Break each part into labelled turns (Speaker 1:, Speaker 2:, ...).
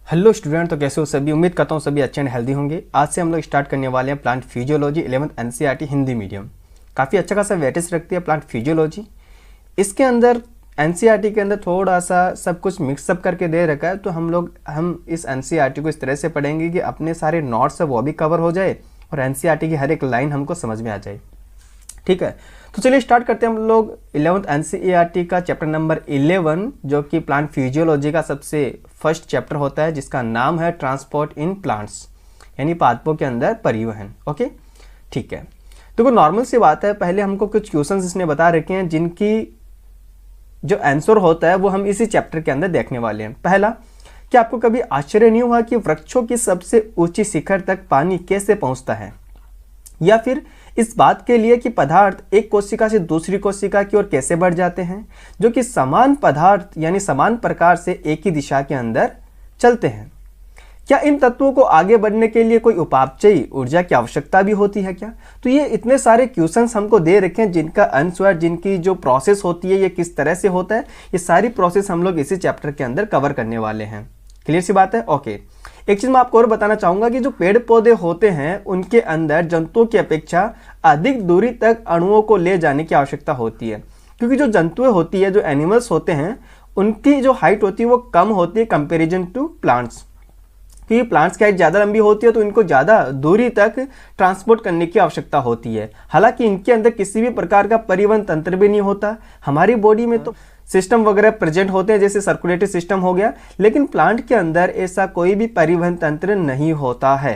Speaker 1: Hello student, तो कैसे हो सभी। उम्मीद करता हूँ सभी अच्छे एंड हेल्दी होंगे। आज से हम लोग स्टार्ट करने वाले हैं plant physiology 11th NCERT Hindi medium. काफ़ी अच्छा खासा वेटेज रखती है प्लांट फिजियोलॉजी। इसके अंदर एनसीईआरटी के अंदर थोड़ा सा सब कुछ मिक्सअप करके दे रखा है, तो हम इस एनसीईआरटी को इस तरह से पढ़ेंगे कि अपने सारे नोट्स है वो भी कवर हो जाए और एनसीईआरटी की हर एक लाइन हमको समझ में आ जाए। ठीक है, तो चलिए स्टार्ट करते हैं हम लोग 11th एनसीईआरटी का चैप्टर नंबर 11, जो कि प्लांट फिजियोलॉजी का सबसे फर्स्ट चैप्टर होता है, जिसका नाम है ट्रांसपोर्ट इन प्लांट्स, यानी पादपों के अंदर परिवहन। ओके, ठीक है। तो कोई नॉर्मल सी बात है, पहले हमको कुछ क्वेश्चंस इसने बता रखे हैं जिनकी जो आंसर होता है वो हम इसी चैप्टर के अंदर देखने वाले हैं। पहला, क्या आपको कभी आश्चर्य नहीं हुआ कि वृक्षों की सबसे ऊंची शिखर तक पानी कैसे पहुंचता है, या फिर इस बात के लिए कि पदार्थ एक कोशिका से दूसरी कोशिका की ओर कैसे बढ़ जाते हैं, जो कि समान पदार्थ यानी समान प्रकार से एक ही दिशा के अंदर चलते हैं। क्या इन तत्वों को आगे बढ़ने के लिए कोई उपापचयी ऊर्जा की आवश्यकता भी होती है क्या? तो ये इतने सारे क्वेश्चंस हमको दे रखे हैं जिनका आंसर, जिनकी जो प्रोसेस होती है ये किस तरह से होता है, ये सारी प्रोसेस हम लोग इसी चैप्टर के अंदर कवर करने वाले हैं। क्लियर सी बात है? ओके। एक चीज मैं आपको और बताना चाहूंगा कि जो पेड़ पौधे होते हैं उनके अंदर जंतुओं की अपेक्षा अधिक दूरी तक अणुओं को ले जाने की आवश्यकता होती है, क्योंकि जो जंतुएं होती है, जो एनिमल्स होते हैं, उनकी जो हाइट होती है वो कम होती है कंपेरिजन टू प्लांट्स। क्योंकि प्लांट्स की हाइट ज़्यादा लंबी होती है तो इनको ज़्यादा दूरी तक ट्रांसपोर्ट करने की आवश्यकता होती है। हालांकि इनके अंदर किसी भी प्रकार का परिवहन तंत्र भी नहीं होता। हमारी बॉडी में तो सिस्टम वगैरह प्रेजेंट होते हैं, जैसे सर्कुलेटरी सिस्टम हो गया, लेकिन प्लांट के अंदर ऐसा कोई भी परिवहन तंत्र नहीं होता है।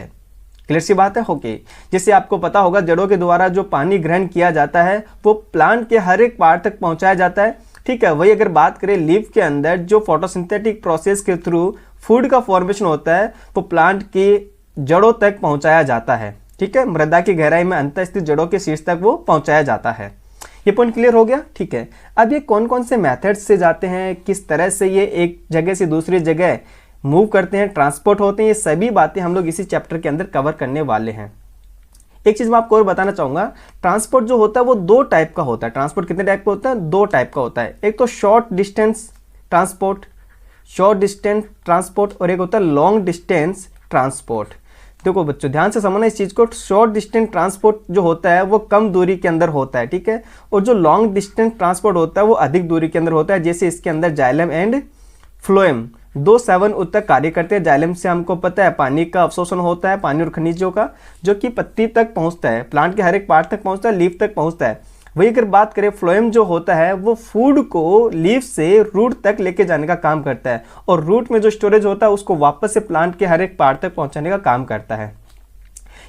Speaker 1: क्लियर सी बात है? ओके। जैसे आपको पता होगा, जड़ों के द्वारा जो पानी ग्रहण किया जाता है वो प्लांट के हर एक पार्ट तक पहुंचाया जाता है। ठीक है, वही अगर बात करें लीफ के अंदर, जो फोटोसिंथेटिक प्रोसेस के थ्रू फूड का फॉर्मेशन होता है वो प्लांट की जड़ों तक पहुंचाया जाता है। ठीक है, मृदा की गहराई में अंतःस्थित जड़ों के शीर्ष तक वो पहुंचाया जाता है। ये पॉइंट क्लियर हो गया? ठीक है। अब ये कौन कौन से मेथड्स से जाते हैं, किस तरह से ये एक जगह से दूसरी जगह मूव करते हैं, ट्रांसपोर्ट होते हैं, ये सभी बातें हम लोग इसी चैप्टर के अंदर कवर करने वाले हैं। एक चीज मैं आपको और बताना चाहूंगा, ट्रांसपोर्ट जो होता है वो दो टाइप का होता है। ट्रांसपोर्ट कितने टाइप का होता है? दो टाइप का होता है। एक तो शॉर्ट डिस्टेंस ट्रांसपोर्ट, और एक होता है लॉन्ग डिस्टेंस ट्रांसपोर्ट। देखो बच्चों, ध्यान से समझना इस चीज को। शॉर्ट डिस्टेंस ट्रांसपोर्ट जो होता है वो कम दूरी के अंदर होता है, ठीक है, और जो लॉन्ग डिस्टेंस ट्रांसपोर्ट होता है वो अधिक दूरी के अंदर होता है। जैसे इसके अंदर जाइलम एंड फ्लोएम 2-7 उत्तक कार्य करते हैं। जाइलम से हमको पता है पानी का अवशोषण होता है, पानी और खनिजों का, जो कि पत्ती तक पहुंचता है, प्लांट के हर एक पार्ट तक पहुंचता है, लीफ तक पहुंचता है। वही अगर बात करें, फ्लोएम जो होता है वो फूड को लीफ से रूट तक लेके जाने का काम करता है, और रूट में जो स्टोरेज होता है उसको वापस से प्लांट के हर एक पार्ट तक पहुंचाने का काम करता है।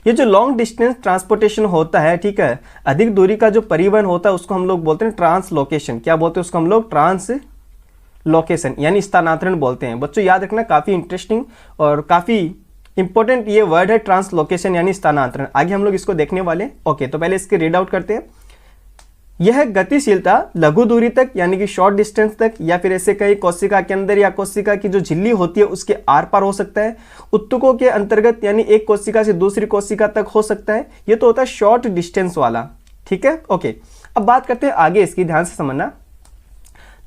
Speaker 1: ये जो लॉन्ग डिस्टेंस ट्रांसपोर्टेशन होता है, ठीक है, अधिक दूरी का जो परिवहन होता है उसको हम लोग बोलते हैं ट्रांसलोकेशन। क्या बोलते हैं उसको हम लोग? ट्रांसलोकेशन, यानी स्थानांतरण बोलते हैं। बच्चों याद रखना, काफी इंटरेस्टिंग और काफी इंपॉर्टेंट ये वर्ड है ट्रांसलोकेशन यानी स्थानांतरण। आगे हम लोग इसको देखने वाले हैं। ओके, तो पहले इसके रीड आउट करते हैं। यह गतिशीलता लघु दूरी तक यानी कि शॉर्ट डिस्टेंस तक, या फिर ऐसे कई कोशिका के अंदर या कोशिका की जो झिल्ली होती है उसके आर पार हो सकता है। उत्तकों के अंतर्गत यानी एक कोशिका से दूसरी कोशिका तक हो सकता है। यह तो होता है शॉर्ट डिस्टेंस वाला। ठीक है, ओके। अब बात करते हैं आगे इसकी, ध्यान से समझना।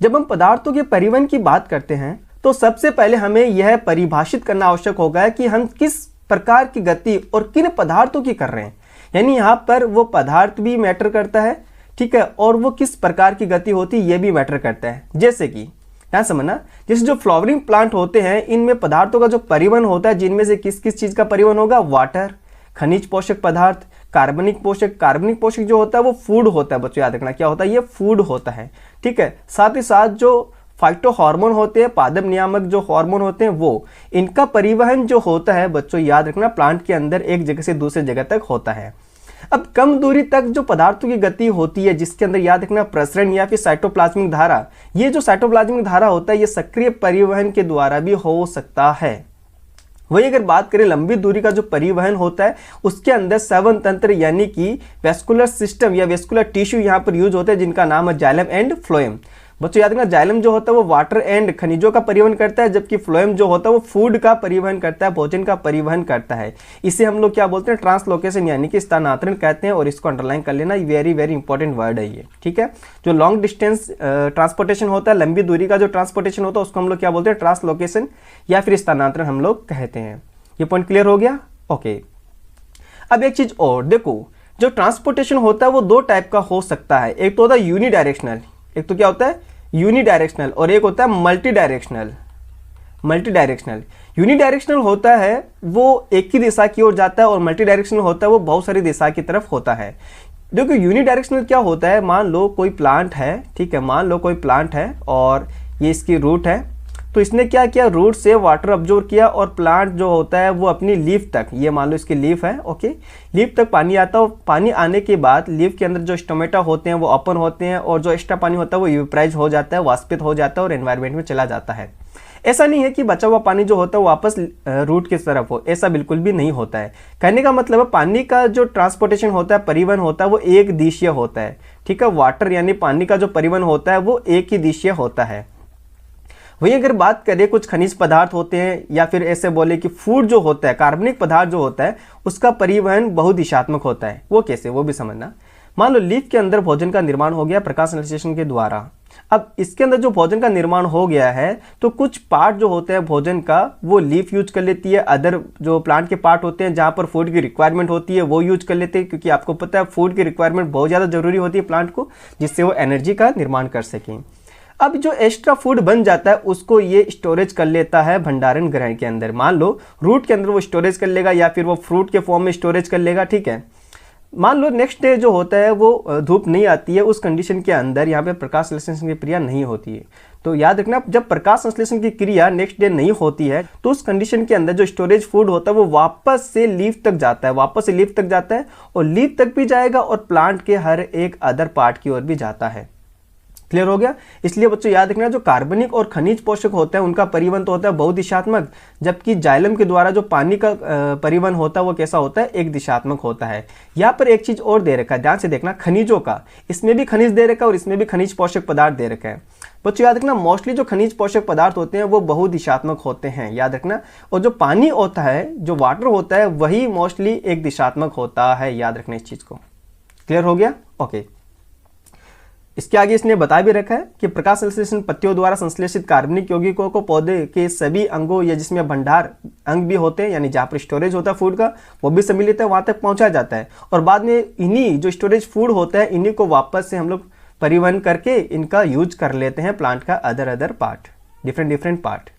Speaker 1: जब हम पदार्थों के परिवहन की बात करते हैं तो सबसे पहले हमें यह परिभाषित करना आवश्यक होगा कि हम किस प्रकार की गति और किन पदार्थों की कर रहे हैं। यानी यहां पर वो पदार्थ भी मैटर करता है, ठीक है, और वो किस प्रकार की गति होती है ये भी मैटर करता है। जैसे कि ध्यान समझना, जैसे जो फ्लावरिंग प्लांट होते हैं इनमें पदार्थों का जो परिवहन होता है, जिनमें से किस किस चीज का परिवहन होगा? वाटर, खनिज पोषक पदार्थ, कार्बनिक पोषक। कार्बनिक पोषक जो होता है वो फूड होता है। बच्चों याद रखना, क्या होता है? ये फूड होता है। ठीक है, साथ ही साथ जो फाइटो हार्मोन होते हैं, पादप नियामक जो हार्मोन होते हैं, वो इनका परिवहन जो होता है बच्चों याद रखना प्लांट के अंदर एक जगह से दूसरी जगह तक होता है। अब कम दूरी तक जो पदार्थों की गति होती है, जिसके अंदर याद रखना प्रसरण या फिर साइटोप्लाज्मिक धारा, ये जो साइटोप्लाज्मिक धारा होता है ये सक्रिय परिवहन के द्वारा भी हो सकता है। वही अगर बात करें लंबी दूरी का जो परिवहन होता है उसके अंदर संवहन तंत्र यानी कि वेस्कुलर सिस्टम या वेस्कुलर टिश्यू यहाँ पर यूज होते हैं, जिनका नाम है जाइलम एंड फ्लोएम। बच्चों याद रखना, जाइलम जो होता है वो वाटर एंड खनिजों का परिवहन करता है, जबकि फ्लोएम जो होता है वो फूड का परिवहन करता है, भोजन का परिवहन करता है। इसे हम लोग क्या बोलते हैं, ट्रांसलोकेशन यानी कि स्थानांतरण कहते हैं, और इसको अंडरलाइन कर लेना, वेरी वेरी इंपॉर्टेंट वर्ड है ये, ठीक है। जो लॉन्ग डिस्टेंस ट्रांसपोर्टेशन होता है, लंबी दूरी का जो ट्रांसपोर्टेशन होता है उसको हम लोग क्या बोलते हैं, ट्रांसलोकेशन या फिर स्थानांतरण हम लोग कहते हैं। ये पॉइंट क्लियर हो गया, ओके। अब एक चीज और देखो, जो ट्रांसपोर्टेशन होता है वो दो टाइप का हो सकता है, एक तो होता है यूनिडायरेक्शनल, एक तो क्या होता है यूनिडायरेक्शनल, और एक होता है मल्टी डायरेक्शनल। यूनिडायरेक्शनल होता है वो एक ही दिशा की ओर जाता है, और मल्टी डायरेक्शनल होता है वो बहुत सारी दिशा की तरफ होता है। देखो यूनिडायरेक्शनल क्या होता है, मान लो कोई प्लांट है, ठीक है, मान लो कोई प्लांट है और ये इसकी रूट है, तो इसने क्या किया, रूट से वाटर अब्जॉर्ब किया और प्लांट जो होता है वो अपनी लीफ तक, ये मान लो इसकी लीफ है, ओके, लीफ तक पानी आता है, पानी आने के बाद लीफ के अंदर जो स्टोमेटा होते हैं वो ओपन होते हैं, और जो एक्स्ट्रा पानी होता है वो इवेपोराइज हो जाता है, वाष्पित हो जाता है और एनवायरनमेंट में चला जाता है। ऐसा नहीं है कि बचा हुआ पानी जो होता है वो वापस रूट की तरफ हो, ऐसा बिल्कुल भी नहीं होता है। कहने का मतलब है पानी का जो ट्रांसपोर्टेशन होता है, परिवहन होता है, वो एक दिशीय होता है, ठीक है। वाटर यानी पानी का जो परिवहन होता है वो एक ही दिशीय होता है। वही अगर बात करें कुछ खनिज पदार्थ होते हैं, या फिर ऐसे बोले कि फूड जो होता है, कार्बनिक पदार्थ जो होता है, उसका परिवहन बहुदिशात्मक होता है। वो कैसे, वो भी समझना। मान लो लीफ के अंदर भोजन का निर्माण हो गया प्रकाश संश्लेषण के द्वारा। अब इसके अंदर जो भोजन का निर्माण हो गया है, तो कुछ पार्ट जो होते हैं भोजन का वो लीफ यूज कर लेती है, अदर जो प्लांट के पार्ट होते हैं जहां पर फूड की रिक्वायरमेंट होती है वो यूज कर लेते हैं, क्योंकि आपको पता है फूड की रिक्वायरमेंट बहुत ज़्यादा जरूरी होती है प्लांट को, जिससे वो एनर्जी का निर्माण कर सकें। अब जो एक्स्ट्रा फूड बन जाता है उसको ये स्टोरेज कर लेता है भंडारण गृह के अंदर। मान लो रूट के अंदर वो स्टोरेज कर लेगा, या फिर वो फ्रूट के फॉर्म में स्टोरेज कर लेगा, ठीक है। मान लो नेक्स्ट डे जो होता है वो धूप नहीं आती है, उस कंडीशन के अंदर यहाँ पे प्रकाश संश्लेषण की क्रिया नहीं होती है। तो याद रखना, जब प्रकाश संश्लेषण की क्रिया नेक्स्ट डे नहीं होती है तो उस कंडीशन के अंदर जो स्टोरेज फूड होता है वो वापस से लीफ तक जाता है, और लीफ तक भी जाएगा और प्लांट के हर एक अदर पार्ट की ओर भी जाता है। क्लियर हो गया। इसलिए बच्चों याद रखना, जो कार्बनिक और खनिज पोषक होते हैं उनका परिवहन तो होता है बहुदिशात्मक, जबकि जाइलम के द्वारा जो पानी का परिवहन होता है वो कैसा होता है, एक दिशात्मक होता है। यहाँ पर एक चीज और दे रखा है, ध्यान से देखना, खनिजों का, इसमें भी खनिज दे रखा है और इसमें भी खनिज पोषक पदार्थ दे रखा है। बच्चों याद रखना, मोस्टली जो खनिज पोषक पदार्थ होते हैं वो बहुदिशात्मक होते हैं, याद रखना, और जो पानी होता है, जो वाटर होता है, वही मोस्टली एक दिशात्मक होता है, याद रखना इस चीज को। क्लियर हो गया, ओके। इसके आगे इसने बता भी रखा है कि प्रकाश संश्लेषण पत्तियों द्वारा संश्लेषित कार्बनिक यौगिकों को पौधे के सभी अंगों, या जिसमें भंडार अंग भी होते हैं, यानी जहाँ पर स्टोरेज होता है फूड का, वो भी सम्मिलित है, वहां तक पहुंचाया जाता है, और बाद में इन्हीं जो स्टोरेज फूड होता है इन्हीं को वापस से हम लोग परिवहन करके इनका यूज कर लेते हैं प्लांट का other part, different part.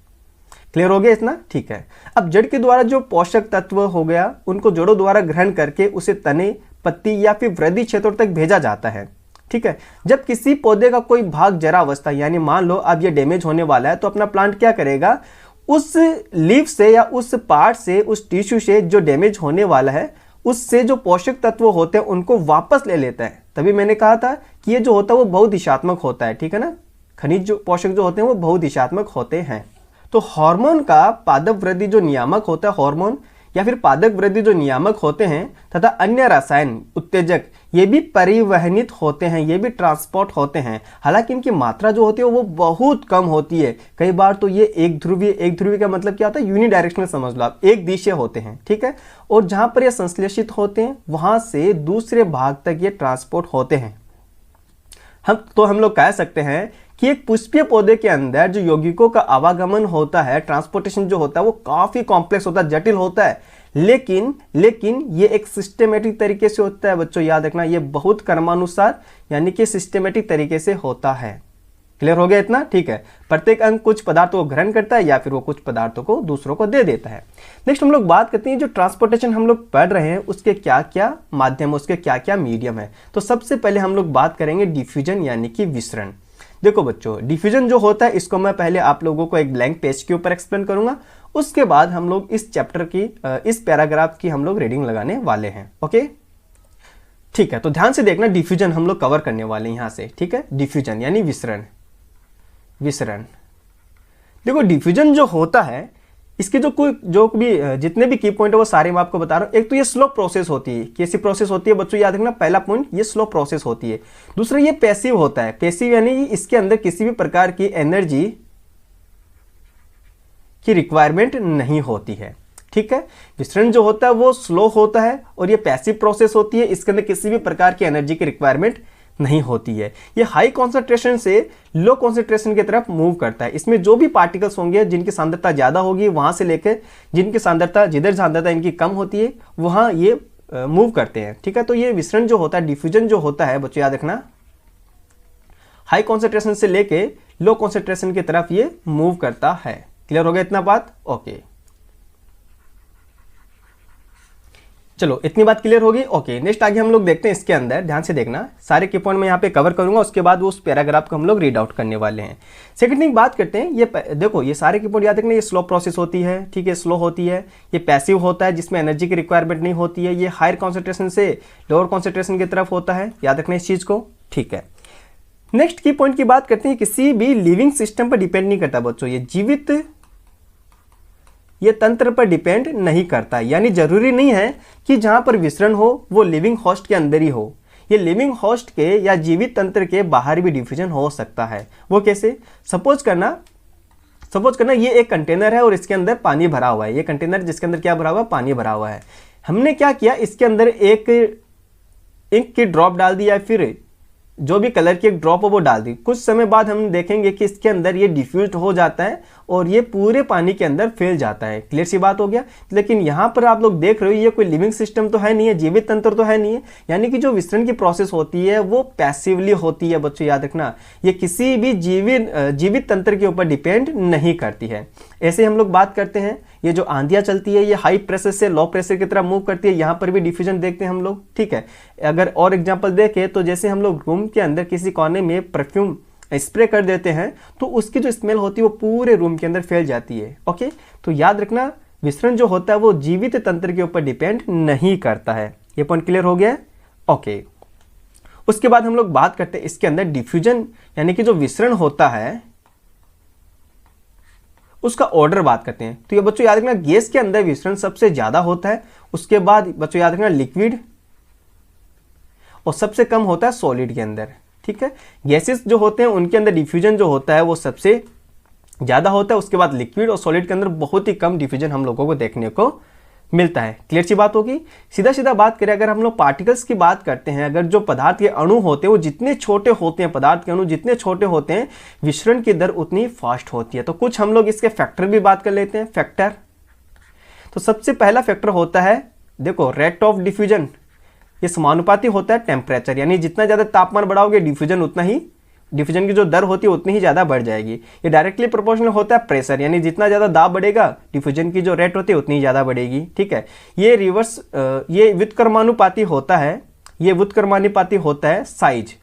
Speaker 1: Clear हो गया इतना, ठीक है। अब जड़ के द्वारा जो पोषक तत्व हो गया उनको जड़ों द्वारा ग्रहण करके उसे तने, पत्ती या फिर वृद्धि क्षेत्रों तक भेजा जाता है, ठीक है। जब किसी पौधे का कोई भाग जरा अवस्था, यानी मान लो अब ये डैमेज होने वाला है, तो अपना प्लांट क्या करेगा, उस लीफ से या उस पार्ट से, उस टिश्यू से जो डैमेज होने वाला है, उससे जो पोषक तत्व होते हैं उनको वापस ले लेता है। तभी मैंने कहा था कि ये जो होता है वो बहुदिशात्मक होता है, ठीक है ना। खनिज जो पोषक जो होते हैं वो बहुदिशात्मक होते हैं। तो हार्मोन का पादप वृद्धि जो नियामक होता है, हार्मोन या फिर पादप वृद्धि जो नियामक होते हैं, तथा अन्य रसायन उत्तेजक, ये भी परिवहनित होते हैं, ये भी ट्रांसपोर्ट होते हैं। हालांकि इनकी मात्रा जो होती है वो बहुत कम होती है। कई बार तो ये एक ध्रुवीय का मतलब क्या होता है, यूनिडायरेक्शनल समझ लो आप, एक दिशीय होते हैं, ठीक है। और जहां पर ये संश्लेषित होते हैं वहां से दूसरे भाग तक ये ट्रांसपोर्ट होते हैं। हम लोग कह सकते हैं कि एक पुष्पीय पौधे के अंदर जो यौगिकों का आवागमन होता है, ट्रांसपोर्टेशन जो होता है वो काफी कॉम्प्लेक्स होता है, जटिल होता है, लेकिन ये एक सिस्टमेटिक तरीके से होता है। बच्चों याद रखना, ये बहुत क्रमानुसार यानी कि सिस्टमेटिक तरीके से होता है। क्लियर हो गया इतना, ठीक है। प्रत्येक अंग कुछ पदार्थों को ग्रहण करता है या फिर वो कुछ पदार्थों को दूसरों को दे देता है। नेक्स्ट हम लोग बात करते हैं, जो ट्रांसपोर्टेशन हम लोग पढ़ रहे हैं उसके क्या क्या माध्यम, उसके क्या क्या मीडियम है। तो सबसे पहले हम लोग बात करेंगे डिफ्यूजन यानी कि विसरण। देखो बच्चों, डिफ्यूजन जो होता है इसको मैं पहले आप लोगों को एक ब्लैंक पेज के ऊपर एक्सप्लेन करूंगा, उसके बाद हम लोग इस चैप्टर की, इस पैराग्राफ की हम लोग रीडिंग लगाने वाले हैं, ओके। ठीक है, तो ध्यान से देखना, डिफ्यूजन हम लोग कवर करने वाले हैं यहां से, ठीक है। डिफ्यूजन यानी विसरण। देखो डिफ्यूजन जो होता है इसके जो भी जितने भी की पॉइंट है वो सारे मैं आपको बता रहा हूँ। एक तो ये स्लो प्रोसेस होती है, कैसी प्रोसेस होती है बच्चों याद रखना, पहला पॉइंट ये स्लो प्रोसेस होती है। दूसरा ये पैसिव होता है, पैसिव यानी इसके अंदर किसी भी प्रकार की एनर्जी की रिक्वायरमेंट नहीं होती है, ठीक है। विसरण जो होता है वो स्लो होता है और ये पैसिव प्रोसेस होती है, इसके अंदर किसी भी प्रकार की एनर्जी की रिक्वायरमेंट नहीं होती है। ये हाई कॉन्सेंट्रेशन से लो कॉन्सेंट्रेशन की तरफ मूव करता है। इसमें जो भी पार्टिकल्स होंगे जिनकी सांद्रता ज्यादा होगी वहां से लेकर जिनकी सांद्रता जिधर सांद्रता इनकी कम होती है वहां ये मूव करते हैं, ठीक है। तो ये विसरण जो होता है, डिफ्यूजन जो होता है बच्चों याद रखना, हाई कॉन्सेंट्रेशन से लेके लो कॉन्सेंट्रेशन की तरफ ये मूव करता है। क्लियर हो गया इतना बात? ओके, चलो इतनी बात क्लियर होगी। ओके, नेक्स्ट आगे हम लोग देखते हैं इसके अंदर, ध्यान से देखना, सारे की पॉइंट मैं यहाँ पे कवर करूंगा, उसके बाद उस पैराग्राफ को हम लोग रीड आउट करने वाले हैं। सेकंड थिंग बात करते हैं, ये देखो ये सारे की पॉइंट याद रखना, ये स्लो प्रोसेस होती है, ठीक है, स्लो होती है। ये पैसिव होता है जिसमें एनर्जी की रिक्वायरमेंट नहीं होती है। ये हायर कॉन्सेंट्रेशन से लोअर कॉन्सेंट्रेशन की तरफ होता है, याद रखना इस चीज को, ठीक है। नेक्स्ट की पॉइंट की बात करते हैं, किसी भी लिविंग सिस्टम पर डिपेंड नहीं करता बच्चों, ये जीवित ये तंत्र पर डिपेंड नहीं करता, यानी जरूरी नहीं है कि जहां पर विसरण हो वो लिविंग होस्ट के अंदर ही हो। ये लिविंग होस्ट के या जीवित तंत्र के बाहर भी डिफ्यूजन हो सकता है। वो कैसे? सपोज करना ये एक कंटेनर है और इसके अंदर पानी भरा हुआ है। ये कंटेनर जिसके अंदर क्या भरा हुआ है? पानी भरा हुआ है। हमने क्या किया, इसके अंदर एक इंक की ड्रॉप डाल दी या फिर जो भी कलर की एक ड्रॉप हो वो डाल दी। कुछ समय बाद हम देखेंगे कि इसके अंदर ये डिफ्यूज हो जाता है और ये पूरे पानी के अंदर फैल जाता है। क्लियर सी बात हो गया। लेकिन यहाँ पर आप लोग देख रहे हो ये कोई लिविंग सिस्टम तो है नहीं है, जीवित तंत्र तो है नहीं है, यानी कि जो विसरण की प्रोसेस होती है वो पैसिवली होती है बच्चों, याद रखना। ये किसी भी जीवित तंत्र के ऊपर डिपेंड नहीं करती है। ऐसे हम लोग बात करते हैं, ये जो आंधियां चलती है ये हाई प्रेशर से लो प्रेशर की तरफ मूव करती है, यहाँ पर भी डिफ्यूजन देखते हैं हम लोग, ठीक है। अगर और एग्जांपल देखें तो जैसे हम लोग रूम के अंदर किसी कोने में परफ्यूम स्प्रे कर देते हैं तो उसकी जो स्मेल होती है वो पूरे रूम के अंदर फैल जाती है। ओके, तो याद रखना विसरण जो होता है वो जीवित तंत्र के ऊपर डिपेंड नहीं करता है। ये पॉइंट क्लियर हो गया? ओके, उसके बाद हम लोग बात करते हैं इसके अंदर डिफ्यूजन यानी कि जो विसरण होता है उसका ऑर्डर बात करते हैं। तो ये बच्चों याद रखना गैस के अंदर विसरण सबसे ज्यादा होता है, उसके बाद बच्चों याद रखना लिक्विड, और सबसे कम होता है सॉलिड के अंदर, ठीक है। गैसेस जो होते हैं उनके अंदर डिफ्यूजन जो होता है वो सबसे ज्यादा होता है, उसके बाद लिक्विड और सॉलिड के अंदर बहुत ही कम डिफ्यूजन हम लोगों को देखने को मिलता है। क्लियर सी बात होगी। सीधा बात करें अगर हम लोग पार्टिकल्स की बात करते हैं, अगर जो पदार्थ के अणु होते हैं वो जितने छोटे होते हैं, पदार्थ के अणु जितने छोटे होते हैं विसरण की दर उतनी फास्ट होती है। तो कुछ हम लोग इसके फैक्टर भी बात कर लेते हैं। फैक्टर, तो सबसे पहला फैक्टर होता है देखो रेट ऑफ डिफ्यूजन। ये समानुपाती होता है टेम्परेचर, यानी जितना ज्यादा तापमान बढ़ाओगे डिफ्यूजन की जो दर होती है उतनी ही ज्यादा बढ़ जाएगी। ये डायरेक्टली प्रोपोर्शनल होता है प्रेशर, यानी जितना ज्यादा दाब बढ़ेगा डिफ्यूजन की जो रेट होती है उतनी ज्यादा बढ़ेगी, ठीक है। ये ये व्युत्क्रमानुपाती होता है, साइज।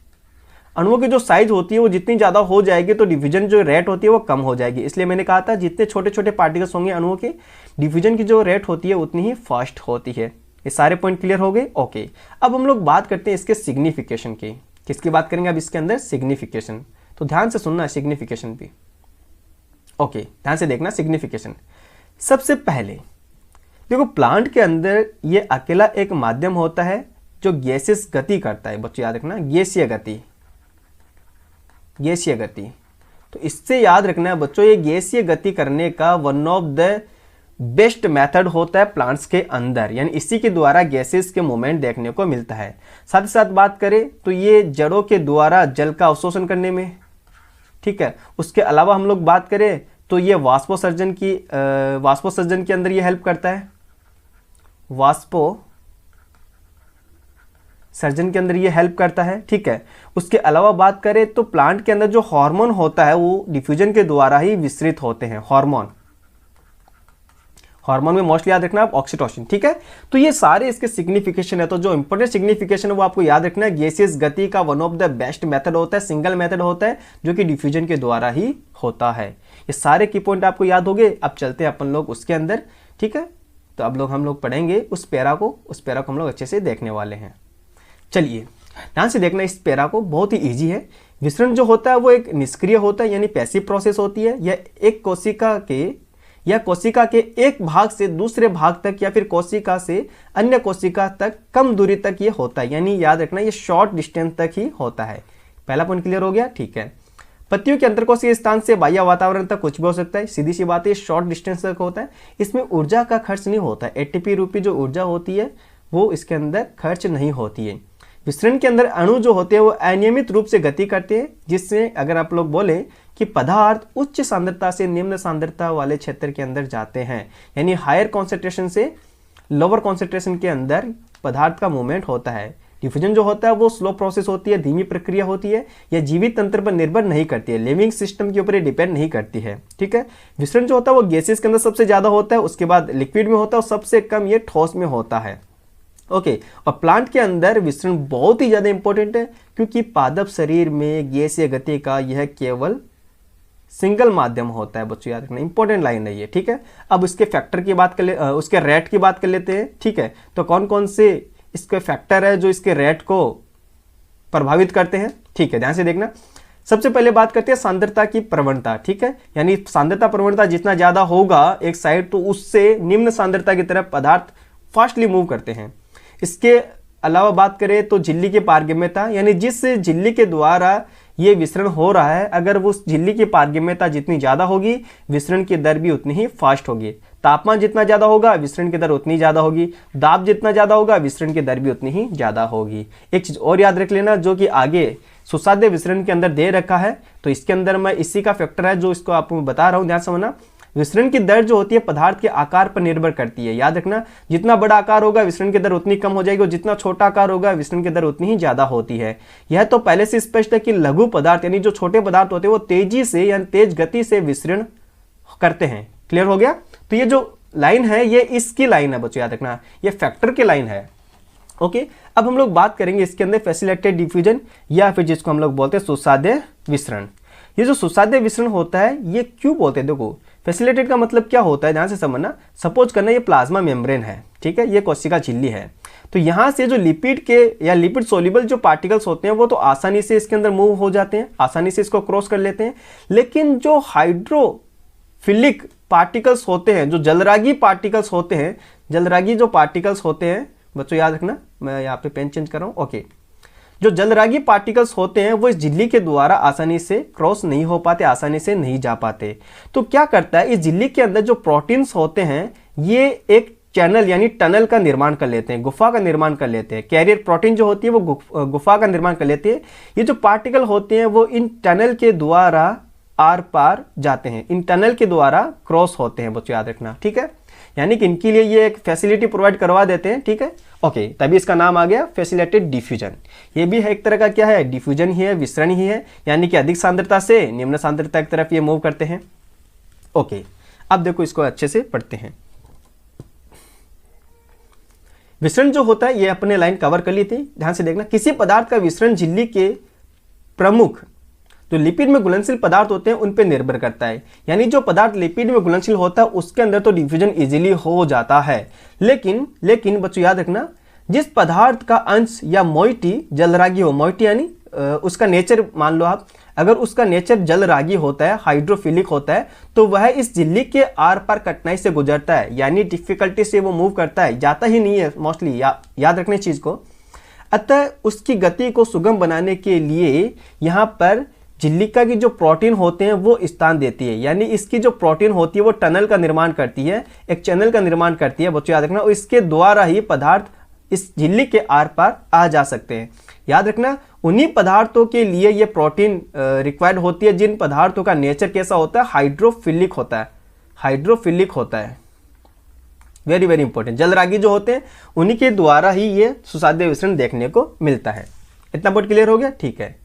Speaker 1: अणुओं की जो साइज होती है वो जितनी ज्यादा हो जाएगी तो डिफ्यूजन जो रेट होती है वो कम हो जाएगी। इसलिए मैंने कहा था जितने छोटे छोटे पार्टिकल्स होंगे अणुओं के, डिफ्यूजन की जो रेट होती है उतनी ही फास्ट होती है। ये सारे पॉइंट क्लियर हो गए? ओके, अब हम लोग बात करते हैं इसके सिग्निफिकेशन की। किसकी बात करेंगे अब इसके अंदर? सिग्निफिकेशन। तो ध्यान से सुनना सिग्निफिकेशन भी। ओके, ध्यान से देखना सिग्निफिकेशन। सबसे पहले देखो प्लांट के अंदर ये अकेला एक माध्यम होता है जो गैसेस गति करता है। बच्चों याद रखना गैसीय गति। तो इससे याद रखना है बच्चों ये गैसीय गति करने का one of the best method होता है प्लांट्स के अंदर, यानी इसी के द्वारा गैसेस के मूवमेंट देखने को मिलता है। साथ ही साथ बात करें तो ये जड़ों के द्वारा जल का अवशोषण करने में, ठीक है। उसके अलावा हम लोग बात करें तो ये वाष्पोसर्जन के अंदर ये हेल्प करता है, सर्जन के अंदर ये हेल्प करता है, ठीक है। उसके अलावा बात करें तो प्लांट के अंदर जो हार्मोन होता है वो डिफ्यूजन के द्वारा ही विसरित होते हैं। हार्मोन में मोस्टली याद रखना आप ऑक्सीटोसिन, ठीक है। तो ये सारे इसके सिग्निफिकेशन है। तो जो इंपॉर्टेंट सिग्निफिकेशन है वो आपको याद रखना है, गैसियस गति का one of the best method होता है, सिंगल मेथड होता है जो कि डिफ्यूजन के द्वारा ही होता है। ये सारे की पॉइंट आपको याद हो गए। अब चलते हैं अपन लोग उसके अंदर, ठीक है। तो अब हम लोग पढ़ेंगे उस पैरा को हम लोग अच्छे से देखने वाले हैं। चलिए ध्यान से देखना इस पैरा को, बहुत ही ईजी है। विसरण जो होता है वो एक निष्क्रिय होता है, यानी पैसिव प्रोसेस होती है। यह एक कोशिका के या कोशिका के एक भाग से दूसरे भाग तक या फिर कोशिका से अन्य कोशिका तक कम दूरी तक ये होता है, यानी याद रखना ये शॉर्ट डिस्टेंस तक ही होता है। पहला पॉइंट क्लियर हो गया, ठीक है। पत्तियों के अंतरकोशीय स्थान से बाह्य वातावरण तक कुछ भी हो सकता है, सीधी सी बात है, शॉर्ट डिस्टेंस तक होता है। इसमें ऊर्जा का खर्च नहीं होता है, एटीपी रूपी जो ऊर्जा होती है वो इसके अंदर खर्च नहीं होती है। विसरण के अंदर अणु जो होते हैं वो अनियमित रूप से गति करते हैं, जिससे अगर आप लोग बोले कि पदार्थ उच्च सांद्रता से निम्न सांद्रता वाले क्षेत्र के अंदर जाते हैं, यानी हायर कॉन्सेंट्रेशन से लोअर कॉन्सेंट्रेशन के अंदर पदार्थ का मूवमेंट होता है। डिफ्यूजन जो होता है वो स्लो प्रोसेस होती है, धीमी प्रक्रिया होती है, यह जीवित तंत्र पर निर्भर नहीं करती है, लिविंग सिस्टम के ऊपर डिपेंड नहीं करती है, ठीक है। विसरण जो होता है वो गैसेस के अंदर सबसे ज्यादा होता है, उसके बाद लिक्विड में होता है और सबसे कम ये ठोस में होता है, ओके। और प्लांट के अंदर विसरण बहुत ही ज्यादा इंपॉर्टेंट है, क्योंकि पादप शरीर में गैसीय गति का यह केवल सिंगल माध्यम होता है। बच्चों याद रखना, इंपॉर्टेंट लाइन है ये, ठीक है। अब उसके फैक्टर की बात कर उसके रेट की बात कर लेते हैं, ठीक है। तो कौन कौन से इसके फैक्टर है जो इसके रेट को प्रभावित करते हैं, ठीक है, ध्यान से देखना। सबसे पहले बात करते हैं सांद्रता की प्रवणता, ठीक है, यानी सांद्रता प्रवणता जितना ज्यादा होगा एक साइड, तो उससे निम्न सांद्रता की तरफ पदार्थ फास्टली मूव करते हैं। इसके अलावा बात करें तो झिल्ली की पारगम्यता, यानी जिस झिल्ली के द्वारा ये विसरण हो रहा है, अगर वो झिल्ली की पारगम्यता जितनी ज्यादा होगी विसरण की दर भी उतनी ही फास्ट होगी। तापमान जितना ज्यादा होगा विसरण की दर उतनी ज्यादा होगी, दाब जितना ज्यादा होगा विसरण की दर भी उतनी ही ज्यादा होगी। एक चीज और याद रख लेना, जो कि आगे सुसाध्य विसरण के अंदर दे रखा है, तो इसके अंदर मैं इसी का फैक्टर है जो इसको आपको बता रहा हूं, ध्यान समझना। विसरण की दर जो होती है पदार्थ के आकार पर निर्भर करती है, याद रखना। जितना बड़ा आकार होगा विसरण की दर उतनी कम हो जाएगी और जितना छोटा आकार होगा विसरण की दर उतनी ही ज्यादा होती है। यह तो पहले से स्पष्ट है कि लघु पदार्थ यानी जो छोटे पदार्थ होते हैं वो तेजी से यानी तेज गति से विसरण करते हैं। क्लियर हो गया? तो ये जो लाइन है ये इसकी लाइन है बच्चों, याद रखना, ये फैक्टर की लाइन है, ओके। अब हम लोग बात करेंगे इसके अंदर फैसिलिटेटेड डिफ्यूजन या फिर जिसको हम लोग बोलते हैं सुसाध्य विसरण। ये जो सुसाध्य विसरण होता है ये क्यों बोलते हैं? देखो फैसिलिटेटेड का मतलब क्या होता है, ध्यान से समझना। सपोज करना ये प्लाज्मा मेम्ब्रेन है, ठीक है, ये कोशिका झिल्ली है, तो यहां से जो लिपिड के या लिपिड सोल्यूबल जो पार्टिकल्स होते हैं वो तो आसानी से इसके अंदर मूव हो जाते हैं, आसानी से इसको क्रॉस कर लेते हैं। लेकिन जो हाइड्रोफिलिक पार्टिकल्स होते हैं, जो जलरागी पार्टिकल्स होते हैं, जलरागी जो पार्टिकल्स होते हैं बच्चों याद रखना, मैं यहाँ पे पेन चेंज कर रहा हूँ, ओके। जो जलरागी पार्टिकल्स होते हैं वो इस झिल्ली के द्वारा आसानी से क्रॉस नहीं हो पाते, आसानी से नहीं जा पाते। तो क्या करता है, इस झिल्ली के अंदर जो प्रोटीन्स होते हैं ये एक चैनल यानी टनल का निर्माण कर लेते हैं, गुफा का निर्माण कर लेते हैं। कैरियर प्रोटीन जो होती है वो गुफा का निर्माण कर लेते हैं। ये जो पार्टिकल होते हैं वो इन टनल के द्वारा आर पार जाते हैं, इन टनल के द्वारा क्रॉस होते हैं बच्चों, याद रखना, ठीक है। यानी कि इनके लिए ये एक फैसिलिटी प्रोवाइड करवा देते हैं, ठीक है, ओके। तभी इसका नाम आ गया फैसिलिटेटेड डिफ्यूजन। ये भी है एक तरह का क्या है, डिफ्यूजन ही है, विसरण ही है, यानी कि अधिक सांद्रता से निम्न सांद्रता की तरफ ये मूव करते हैं, ओके। अब देखो इसको अच्छे से पढ़ते हैं। विसरण जो होता है ये अपने लाइन कवर कर ली थी, ध्यान से देखना। किसी पदार्थ का विसरण झिल्ली के प्रमुख जो लिपिड में घुलनशील पदार्थ होते हैं उन पे निर्भर करता है, यानी जो पदार्थ लिपिड में घुलनशील होता है उसके अंदर तो डिफ्यूजन इजीली हो जाता है। लेकिन बच्चों याद रखना, जिस पदार्थ का अंश या मोइटी जलरागी हो, मोइटी यानी उसका नेचर मान लो आप, अगर उसका नेचर जलरागी होता है, हाइड्रोफिलिक होता है, तो वह इस झिल्ली के आर पार कठिनाई से गुजरता है, यानी डिफिकल्टी से वो मूव करता है, जाता ही नहीं है मोस्टली, याद रखने चीज को। अतः उसकी गति को सुगम बनाने के लिए यहाँ पर झिल्लिका की जो प्रोटीन होते हैं वो स्थान देती है, यानी इसकी जो प्रोटीन होती है वो टनल का निर्माण करती है, एक चैनल का निर्माण करती है बच्चों, याद रखना। और इसके द्वारा ही पदार्थ इस झिल्ली के आर पार आ जा सकते हैं। याद रखना, उन्हीं पदार्थों के लिए ये प्रोटीन रिक्वायर्ड होती है जिन पदार्थों का नेचर कैसा होता है, हाइड्रोफिलिक होता है, हाइड्रोफिलिक होता है, वेरी वेरी इंपॉर्टेंट। जलरागी जो होते हैं उन्हीं के द्वारा ही ये सुसाध्य विसरण देखने को मिलता है। इतना पॉइंट क्लियर हो गया, ठीक है।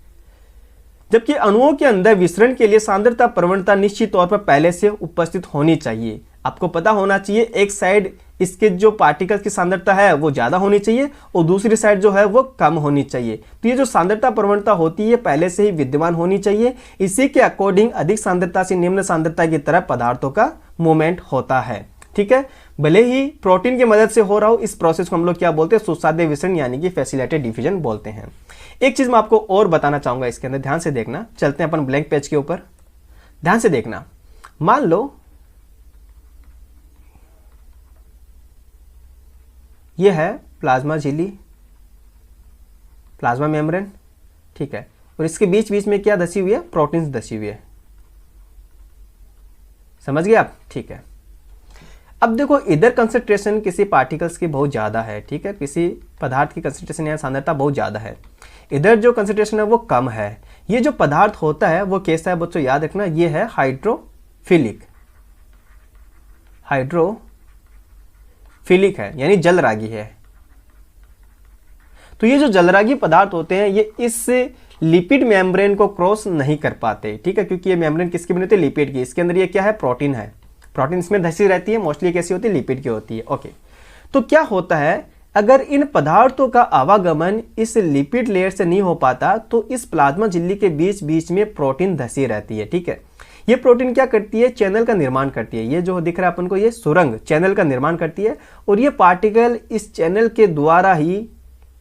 Speaker 1: जबकि अणुओं के अंदर विसरण के लिए सांद्रता प्रवणता निश्चित तौर पर पहले से उपस्थित होनी चाहिए। आपको पता होना चाहिए एक साइड इसके जो पार्टिकल्स की सांद्रता है वो ज्यादा होनी चाहिए और दूसरी साइड जो है वो कम होनी चाहिए। तो ये जो सांद्रता प्रवणता होती है पहले से ही विद्यमान होनी चाहिए। इसी के अकॉर्डिंग अधिक सांद्रता से निम्न सांद्रता की तरफ पदार्थों का मूवमेंट होता है, ठीक है। भले ही प्रोटीन की मदद से हो रहा हो, इस प्रोसेस को हम लोग क्या बोलते हैं, सुसाध्य विसरण यानी कि फैसिलिटेटेड डिफ्यूजन बोलते हैं। एक चीज मैं आपको और बताना चाहूंगा इसके अंदर, ध्यान से देखना। चलते हैं अपन ब्लैंक पेज के ऊपर, ध्यान से देखना। मान लो ये है प्लाज्मा झिल्ली, प्लाज्मा मेम्ब्रेन, ठीक है। और इसके बीच बीच में क्या धसी हुई है, प्रोटीन्स धसी हुई है। समझ गए आप, ठीक है। अब देखो इधर कंसंट्रेशन किसी पार्टिकल्स की बहुत ज़्यादा है, ठीक है, किसी पदार्थ की कंसंट्रेशन या सांद्रता बहुत ज़्यादा है, इधर जो कंसंट्रेशन है वो कम है। ये जो पदार्थ होता है वो कैसा है बच्चों, याद रखना, ये है हाइड्रोफिलिक, हाइड्रोफिलिक है यानी जलरागी है। तो ये जो जलरागी पदार्थ होते हैं ये इस लिपिड मेम्ब्रेन को क्रॉस नहीं कर पाते, ठीक है, क्योंकि ये मेम्ब्रेन किसकी बनी होती है, लिपिड की। इसके अंदर ये क्या है, प्रोटीन है, प्रोटीन इसमें धसी रहती है, मोस्टली कैसी होती है, लिपिड की होती है। ओके, तो क्या होता है, अगर इन पदार्थों का आवागमन इस लिपिड लेयर से नहीं हो पाता तो इस प्लाज्मा झिल्ली के बीच बीच में प्रोटीन धसी रहती है, ठीक है। ये प्रोटीन क्या करती है, चैनल का निर्माण करती है। ये जो दिख रहा है अपन को, ये सुरंग चैनल का निर्माण करती है, और ये पार्टिकल इस चैनल के द्वारा ही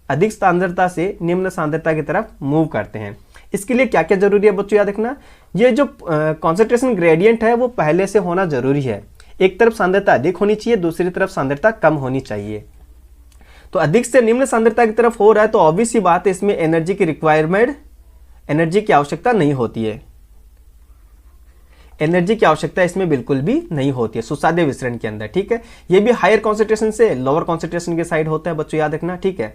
Speaker 1: अधिक सांद्रता से निम्न सांद्रता की तरफ मूव करते हैं। इसके लिए क्या क्या जरूरी है बच्चों, याद रखना, ये जो कॉन्सेंट्रेशन ग्रेडियंट है वो पहले से होना जरूरी है। एक तरफ सांद्रता अधिक होनी चाहिए, दूसरी तरफ सांद्रता कम होनी चाहिए। तो अधिक से निम्न सांद्रता की तरफ हो रहा है तो ऑब्वियस सी बात है इसमें एनर्जी की रिक्वायरमेंट, एनर्जी की आवश्यकता नहीं होती है, एनर्जी की आवश्यकता इसमें बिल्कुल भी नहीं होती है सुसाध्य विसरण के अंदर, ठीक है। ये भी हायर कॉन्सेंट्रेशन से लोअर कॉन्सेंट्रेशन के साइड होता है बच्चों, याद रखना, ठीक है।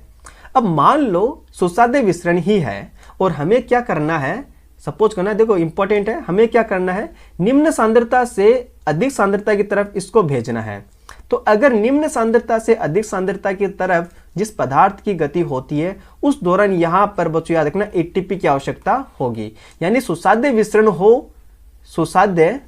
Speaker 1: अब मान लो सुसाध्य विसरण ही है और हमें क्या करना है, सपोज करना, देखो इंपॉर्टेंट है, हमें क्या करना है, निम्न सांद्रता से अधिक सांद्रता की तरफ इसको भेजना है। तो अगर निम्न सांद्रता से अधिक सांद्रता की तरफ जिस पदार्थ की गति होती है उस दौरान यहां पर बच्चों याद रखना एटीपी की आवश्यकता होगी। यानी सुसाध्य विसरण हो, सुसाध्य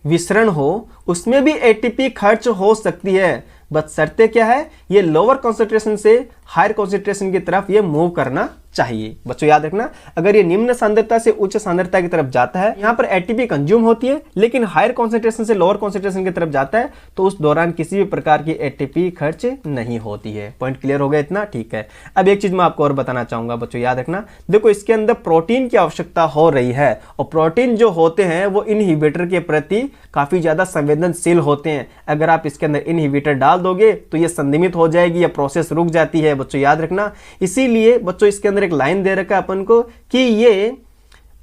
Speaker 1: विसरण हो, उसमें भी एटीपी खर्च हो सकती है, बस शर्तें क्या है, ये लोअर कॉन्सेंट्रेशन से हायर कॉन्सेंट्रेशन की तरफ ये मूव करना चाहिए। बच्चों याद रखना, अगर ये निम्न सांद्रता से उच्च सांद्रता की तरफ जाता है, यहां पर एटीपी कंज्यूम होती है, लेकिन हायर कॉन्सेंट्रेशन से लोअर कॉन्सेंट्रेशन की तरफ जाता है तो उस दौरान किसी भी प्रकार की एटीपी खर्च नहीं होती है। पॉइंट क्लियर हो गया इतना, ठीक है। अब एक चीज मैं आपको और बताना चाहूंगा बच्चों, याद रखना, देखो इसके अंदर प्रोटीन की आवश्यकता हो रही है, और प्रोटीन जो होते हैं वो इनहिबिटर के प्रति काफी ज्यादा संवेदनशील होते हैं। अगर आप इसके अंदर इनहिबिटर डाल दोगे तो ये संदिमित हो जाएगी या प्रोसेस रुक जाती है बच्चों, याद रखना। इसीलिए बच्चों इसके अंदर एक लाइन दे रखा है अपन को कि ये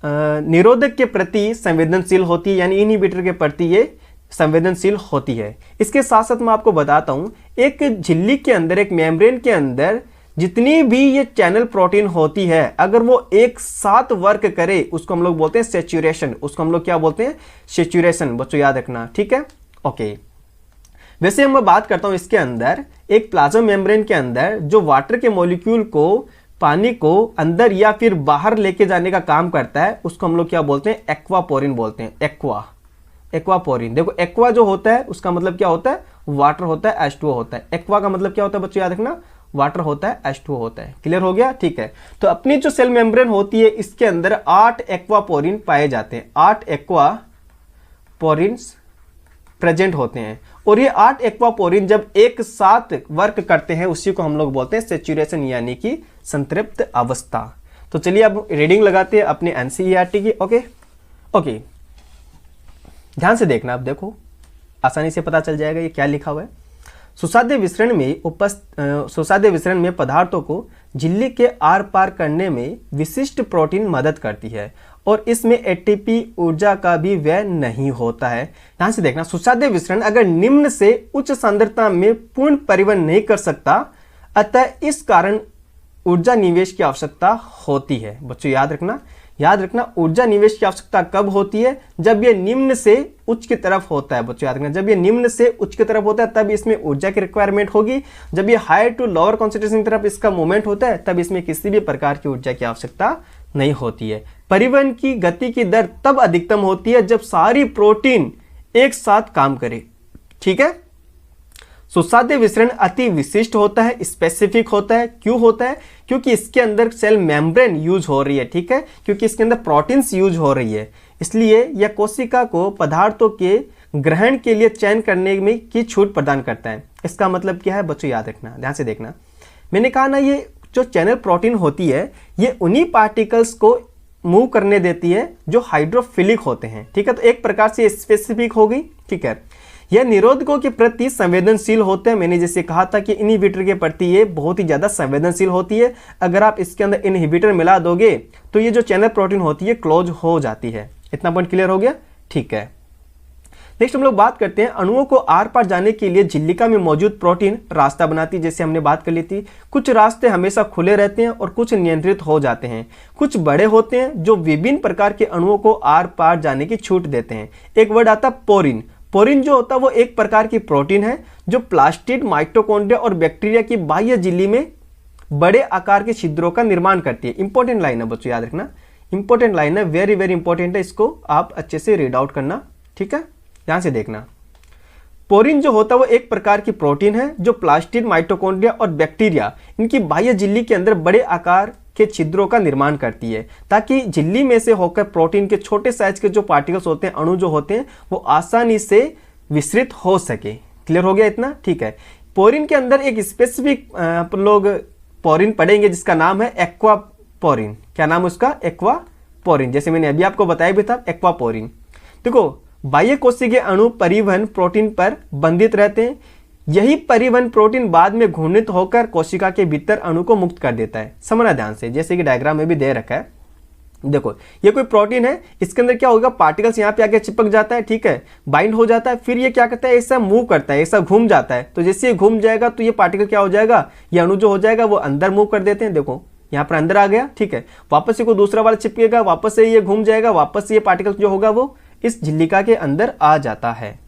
Speaker 1: निरोधक के प्रति संवेदनशील होती है, यानी इनहिबिटर के प्रति ये संवेदनशील होती है। इसके साथ साथ मैं आपको बताता हूं, एक झिल्ली के अंदर, एक मेम्ब्रेन के अंदर जितनी भी ये चैनल प्रोटीन होती है, अगर वो एक साथ वर्क करे उसको हम लोग बोलते हैं सैचुरेशन, उसको हम लोग क्या बोलते हैं, सैचुरेशन, बच्चों याद रखना, ठीक है। ओके, वैसे हम मैं बात करता हूं इसके अंदर एक प्लाज्मा मेम्ब्रेन के अंदर जो वाटर के मॉलिक्यूल को, पानी को अंदर या फिर बाहर लेके जाने का काम करता है, उसको हम लोग क्या बोलते हैं, एक्वापोरिन बोलते हैं। एक्वापोरिन, देखो एक्वा जो होता है उसका मतलब क्या होता है, वाटर होता है, H2O होता है। एक्वा का मतलब क्या होता है बच्चों, याद रखना, वाटर होता है, H2O होता है। क्लियर हो गया, ठीक है। तो अपनी जो सेल मेम्ब्रेन होती है इसके अंदर 8 एक्वापोरिन पाए जाते हैं, 8 एक्वापोरिन्स प्रेजेंट होते हैं, और ये 8 एक्वापोरिन जब एक साथ वर्क करते हैं उसी को हम लोग बोलते हैं सैचुरेशन, यानी कि संतृप्त अवस्था। तो चलिए अब रीडिंग लगाते हैं अपने एनसीईआरटी की। ओके, ध्यान से देखना, अब देखो आसानी से पता चल जाएगा ये क्या लिखा हुआ है। सुसाध्य विसरण में पदार्थों को झिल्ली के आर पार करने में विशिष्ट प्रोटीन मदद करती है और इसमें एटीपी ऊर्जा का भी व्यय नहीं होता है। ध्यान से देखना, सुसाध्य विसरण अगर निम्न से उच्च सांद्रता में पूर्ण परिवहन नहीं कर सकता, अतः इस कारण ऊर्जा निवेश की आवश्यकता होती है। बच्चों याद रखना, ऊर्जा निवेश की आवश्यकता कब होती है, जब ये निम्न से उच्च की तरफ होता है। बच्चों याद रखना, जब ये निम्न से उच्च की तरफ होता है तब इसमें ऊर्जा की रिक्वायरमेंट होगी, जब ये हायर टू लोअर कॉन्सेंट्रेशन की तरफ इसका मूवमेंट होता है तब इसमें किसी भी प्रकार की ऊर्जा की आवश्यकता नहीं होती है। परिवहन की गति की दर तब अधिकतम होती है जब सारी प्रोटीन एक साथ काम करे, ठीक है। सुसाध्य विसरण अति विशिष्ट होता है, स्पेसिफिक होता है। क्यों होता है, क्योंकि इसके अंदर सेल मेम्ब्रेन यूज हो रही है, ठीक है, क्योंकि इसके अंदर प्रोटीन्स यूज हो रही है, इसलिए यह कोशिका को पदार्थों के ग्रहण के लिए चयन करने में की छूट प्रदान करता है। इसका मतलब क्या है बच्चों, याद रखना, ध्यान से देखना, मैंने कहा ना ये जो चैनल प्रोटीन होती है ये उन्हीं पार्टिकल्स को मूव करने देती है जो हाइड्रोफिलिक होते हैं, ठीक है। तो एक प्रकार से स्पेसिफिक हो गई, ठीक है। यह निरोधकों के प्रति संवेदनशील होते हैं। मैंने जैसे कहा था कि इनहिबिटर के प्रति ये बहुत ही ज़्यादा संवेदनशील होती है। अगर आप इसके अंदर इनहिबिटर मिला दोगे तो ये जो चैनल प्रोटीन होती है क्लोज हो जाती है। इतना पॉइंट क्लियर हो गया? ठीक है। नेक्स्ट हम लोग बात करते हैं अणुओं को आर पार जाने के लिए झिल्लिका में मौजूद प्रोटीन रास्ता बनाती है। जैसे हमने बात कर ली थी, कुछ रास्ते हमेशा खुले रहते हैं और कुछ नियंत्रित हो जाते हैं। कुछ बड़े होते हैं जो विभिन्न प्रकार के अणुओं को आर पार जाने की छूट देते हैं। एक वर्ड आता है पोरिन। पोरिन जो होता है वो एक प्रकार की प्रोटीन है जो प्लास्टिड, माइटोकॉन्ड्रिया और बैक्टीरिया की बाह्य झिल्ली में बड़े आकार के छिद्रों का निर्माण करती है। इंपॉर्टेंट लाइन है बच्चों, याद रखना, इंपॉर्टेंट लाइन है, वेरी वेरी इंपॉर्टेंट है, इसको आप अच्छे से रीड आउट करना। ठीक है, ध्यान से देखना। पोरिन जो होता है वो एक प्रकार की प्रोटीन है जो प्लास्टिड, माइटोकॉन्ड्रिया और बैक्टीरिया इनकी बाह्य झिल्ली के अंदर बड़े आकार के छिद्रों का निर्माण करती है ताकि झिल्ली में से होकर प्रोटीन के छोटे साइज के जो पार्टिकल्स होते हैं, अणु जो होते हैं, वो आसानी से विस्तृत हो सके। क्लियर हो गया इतना? ठीक है। पोरिन के अंदर एक स्पेसिफिक लोग पोरिन पढ़ेंगे जिसका नाम है एक्वापोरिन। क्या नाम है उसका? एक्वापोरिन। जैसे मैंने अभी आपको बताया भी था, एक्वापोरिन। देखो, बाह्य कोशिकीय अणु परिवहन प्रोटीन पर बंधित रहते हैं। यही परिवहन प्रोटीन बाद में घूर्णित होकर कोशिका के भीतर अणु को मुक्त कर देता है। समझना ध्यान से, जैसे कि डायग्राम में भी दे रखा है। देखो, ये कोई प्रोटीन है, इसके अंदर क्या होगा, पार्टिकल्स यहाँ पे आके चिपक जाता है, ठीक है, बाइंड हो जाता है, फिर ये क्या करता है, ऐसा मूव करता है, ऐसा घूम जाता है। तो जैसे ये घूम जाएगा तो ये पार्टिकल क्या हो जाएगा, ये अणु जो हो जाएगा वो अंदर मूव कर देते हैं। देखो यहाँ पर अंदर आ गया, ठीक है, वापस से कोई दूसरा वाला चिपकेगा, वापस से ये घूम जाएगा, वापस से ये पार्टिकल जो होगा वो इस झिल्लिका के अंदर आ जाता है।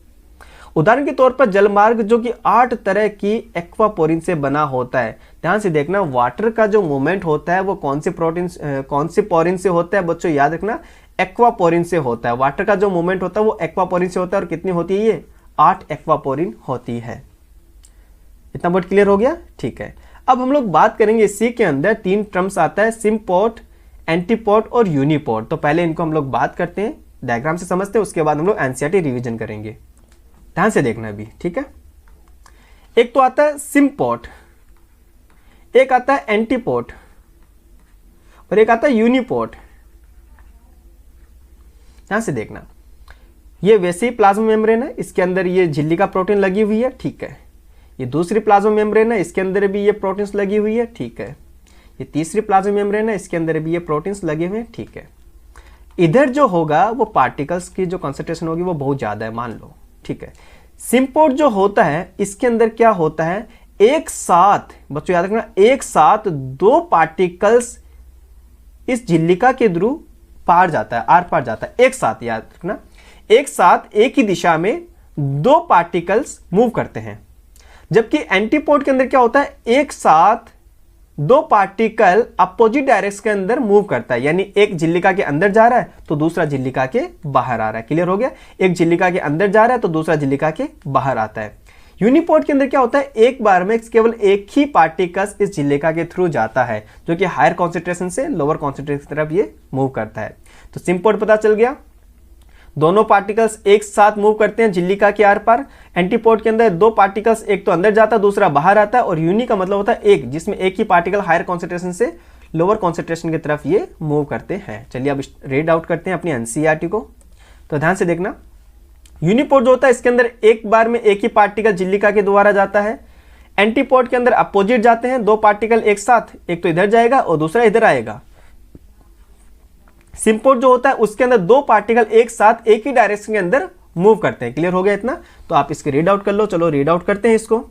Speaker 1: उदाहरण के तौर पर जलमार्ग जो कि 8 तरह की एक्वापोरिन से बना होता है। ध्यान से देखना, वाटर का जो मूवमेंट होता है वो कौन से पोरिन से होता है बच्चों, याद रखना, एक्वापोरिन से होता है। वाटर का जो मूवमेंट होता है वो एक्वापोरिन से होता है। और कितनी होती है ये? 8 एक्वापोरिन होती है। इतना वर्ड क्लियर हो गया? ठीक है। अब हम लोग बात करेंगे, इसी के अंदर 3 टर्म्स आता है, सिम्पोर्ट, एंटीपोर्ट और यूनिपोर्ट। तो पहले इनको हम लोग बात करते हैं, डायग्राम से समझते हैं, उसके बाद हम लोग एनसीईआरटी रिवीजन करेंगे। ध्यान से देखना अभी, ठीक है। एक तो आता है सिम्पोर्ट, एक आता है एंटीपोर्ट और एक आता है यूनिपोर्ट। ध्यान से देखना, ये वैसे ही प्लाज्मा मेम्ब्रेन है, इसके अंदर ये झिल्ली का प्रोटीन लगी हुई है, ठीक है। ये दूसरी प्लाज्मा मेम्ब्रेन है, इसके अंदर भी ये प्रोटीन्स लगी हुई है, ठीक है। ये तीसरी प्लाज्मा मेम्ब्रेन है, इसके अंदर भी ये प्रोटीन्स लगे हुए हैं, ठीक है। इधर जो होगा वो पार्टिकल्स की जो कंसंट्रेशन होगी वो बहुत ज्यादा है, मान लो, ठीक है। सिम्पोर्ट जो होता है इसके अंदर क्या होता है, एक साथ, बच्चों याद रखना, एक साथ 2 पार्टिकल्स इस झिल्लिका के थ्रू पार जाता है, आर पार जाता है। एक साथ, याद रखना, एक साथ एक ही दिशा में 2 पार्टिकल्स मूव करते हैं। जबकि एंटीपोर्ट के अंदर क्या होता है, एक साथ 2 पार्टिकल अपोजिट डायरेक्शन के अंदर मूव करता है। यानी एक झिल्लिका के अंदर जा रहा है तो दूसरा झिल्लिका के बाहर आ रहा है। क्लियर हो गया? एक झिल्लिका के अंदर जा रहा है तो दूसरा झिल्लिका के बाहर आता है। यूनिपोर्ट के अंदर क्या होता है, एक बार में केवल एक ही पार्टिकल्स इस झिल्लिका के थ्रू जाता है, जो कि हायर कॉन्सेंट्रेशन से लोअर कॉन्सेंट्रेशन की तरफ ये मूव करता है। तो सिम्पोर्ट पता चल गया, दोनों पार्टिकल्स एक साथ मूव करते हैं झिल्लिका के आर पार। एंटीपोर्ट के अंदर 2 पार्टिकल्स, एक तो अंदर जाता है दूसरा बाहर आता है। और यूनि का मतलब होता है एक, जिसमें एक ही पार्टिकल हायर कॉन्सेंट्रेशन से लोअर कॉन्सेंट्रेशन की तरफ ये मूव करते हैं। चलिए अब रीड आउट करते हैं अपनी एनसीईआरटी को। तो ध्यान से देखना, यूनिपोर्ट जो होता है इसके अंदर एक बार में एक ही पार्टिकल झिल्लिका के द्वारा जाता है। एंटीपोर्ट के अंदर अपोजिट जाते हैं, 2 पार्टिकल एक साथ, एक तो इधर जाएगा और दूसरा इधर आएगा। सिम्पोर्ट जो होता है उसके अंदर 2 पार्टिकल एक साथ एक ही डायरेक्शन के अंदर मूव करते हैं। क्लियर हो गया इतना? तो आप इसके रीड आउट कर लो। चलो रीड आउट करते हैं इसको।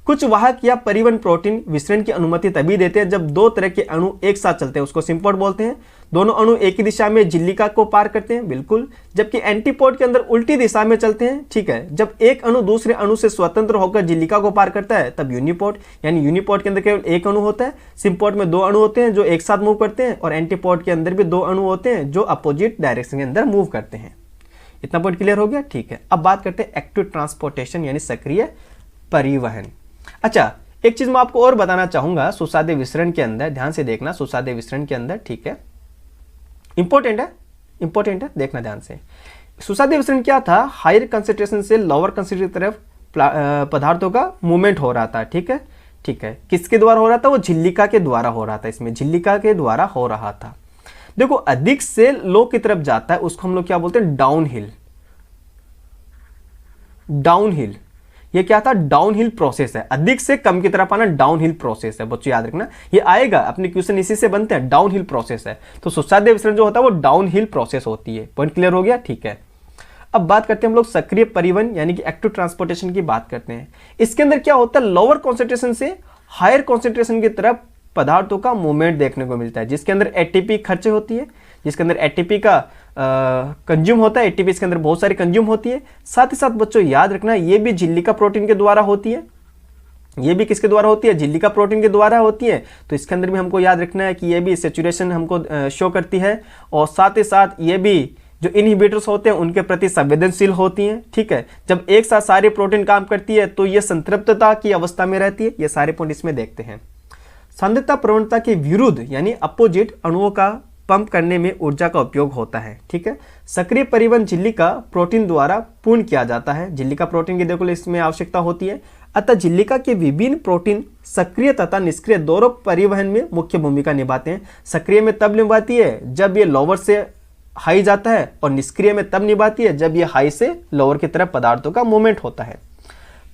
Speaker 1: कुछ वाहक या परिवहन प्रोटीन विसरण की अनुमति तभी देते हैं जब 2 तरह के अणु एक साथ चलते हैं, उसको सिम्पोर्ट बोलते हैं। दोनों अणु एक ही दिशा में झिल्लिका को पार करते हैं, बिल्कुल। जबकि एंटीपोर्ट के अंदर उल्टी दिशा में चलते हैं, ठीक है। जब एक अणु दूसरे अणु से स्वतंत्र होकर झिल्लिका को पार करता है तब यूनिपोर्ट, यानी यूनिपोर्ट के अंदर केवल एक अणु होता है। सिम्पोर्ट में 2 अणु होते हैं जो एक साथ मूव करते हैं, और एंटीपोर्ट के अंदर भी 2 अणु होते हैं जो अपोजिट डायरेक्शन के अंदर मूव करते हैं। इतना पॉइंट क्लियर हो गया? ठीक है। अब बात करते हैं एक्टिव ट्रांसपोर्टेशन यानी सक्रिय परिवहन। अच्छा, एक चीज मैं आपको और बताना चाहूंगा सुसाध्य विसरण के अंदर, ध्यान से देखना, सुसाध्य विसरण के अंदर, ठीक है, इंपॉर्टेंट है, इंपॉर्टेंट है, देखना ध्यान से। सुसाध्य विसरण क्या था, हायर कंसंट्रेशन से लोअर कंसंट्रेशन की तरफ पदार्थों का मूवमेंट हो रहा था, ठीक है, ठीक है। किसके द्वारा हो रहा था? वो झिल्लिका के द्वारा हो रहा था, इसमें झिल्लिका के द्वारा हो रहा था। देखो, अधिक से लो की तरफ जाता है उसको हम लोग क्या बोलते हैं, डाउन हिल। डाउनहिल, ये क्या था, डाउनहिल प्रोसेस है, अधिक से कम की तरफ आना डाउनहिल प्रोसेस है। बच्चों याद रखना, ये आएगा अपने क्वेश्चन इसी से बनते हैं, डाउनहिल प्रोसेस है। तो सुसाध्य विसरण जो होता है वो डाउनहिल प्रोसेस होती है। पॉइंट क्लियर हो गया, ठीक है। अब बात करते हैं हम लोग सक्रिय परिवहन यानी कि एक्टिव ट्रांसपोर्टेशन की बात करते हैं। इसके अंदर क्या होता है, लोअर कॉन्सेंट्रेशन से हायर कॉन्सेंट्रेशन की तरफ पदार्थों का मूवमेंट देखने को मिलता है, जिसके अंदर एटीपी खर्च होती है, जिसके अंदर एटीपी का कंज्यूम होता है, एटीपी इसके अंदर बहुत सारी कंज्यूम होती है। साथ ही साथ बच्चों याद रखना, ये भी झिल्ली का प्रोटीन के द्वारा होती है, ये भी किसके द्वारा होती है, झिल्ली का प्रोटीन के द्वारा होती है। तो इसके अंदर भी हमको याद रखना है कि ये भी सेचुरेशन हमको शो करती है, और साथ ही साथ ये भी जो इनहिबिटर्स होते हैं उनके प्रति संवेदनशील होती हैं। ठीक है, जब एक साथ सारे प्रोटीन काम करती है तो ये संतृप्तता की अवस्था में रहती है। ये सारे पॉइंट इसमें देखते हैं। सांद्रता प्रवणता के विरुद्ध यानी अपोजिट अणुओं का पंप करने में ऊर्जा का उपयोग होता है। ठीक है, सक्रिय परिवहन झिल्ली का प्रोटीन द्वारा पूर्ण किया जाता है। झिल्ली का प्रोटीन की देखो इसमें आवश्यकता होती है। अतः झिल्लिका के विभिन्न प्रोटीन सक्रिय तथा निष्क्रिय दोनों परिवहन में मुख्य भूमिका निभाते हैं। सक्रिय में तब निभाती है जब ये लोअर से हाई जाता है, और निष्क्रिय में तब निभाती है जब ये हाई से लोअर की तरफ पदार्थों का मूवमेंट होता है।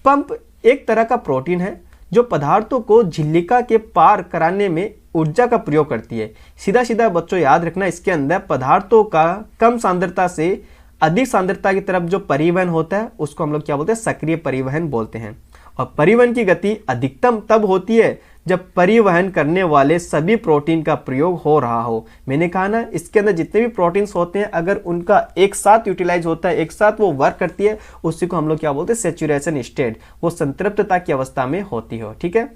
Speaker 1: पंप एक तरह का प्रोटीन है जो पदार्थों को झिल्लिका के पार कराने में ऊर्जा का प्रयोग करती है। सीधा सीधा बच्चों याद रखना, इसके अंदर पदार्थों का कम सांद्रता से अधिक सांद्रता की तरफ जो परिवहन होता है उसको हम लोग क्या बोलते हैं, सक्रिय परिवहन बोलते हैं। और परिवहन की गति अधिकतम तब होती है जब परिवहन करने वाले सभी प्रोटीन का प्रयोग हो रहा हो। मैंने कहा ना, इसके अंदर जितने भी प्रोटीन्स होते हैं अगर उनका एक साथ यूटिलाइज होता है, एक साथ वो वर्क करती है, उसी को हम लोग क्या बोलते हैं, सेचुरेशन स्टेट, वो संतृप्तता की अवस्था में होती हो। ठीक है,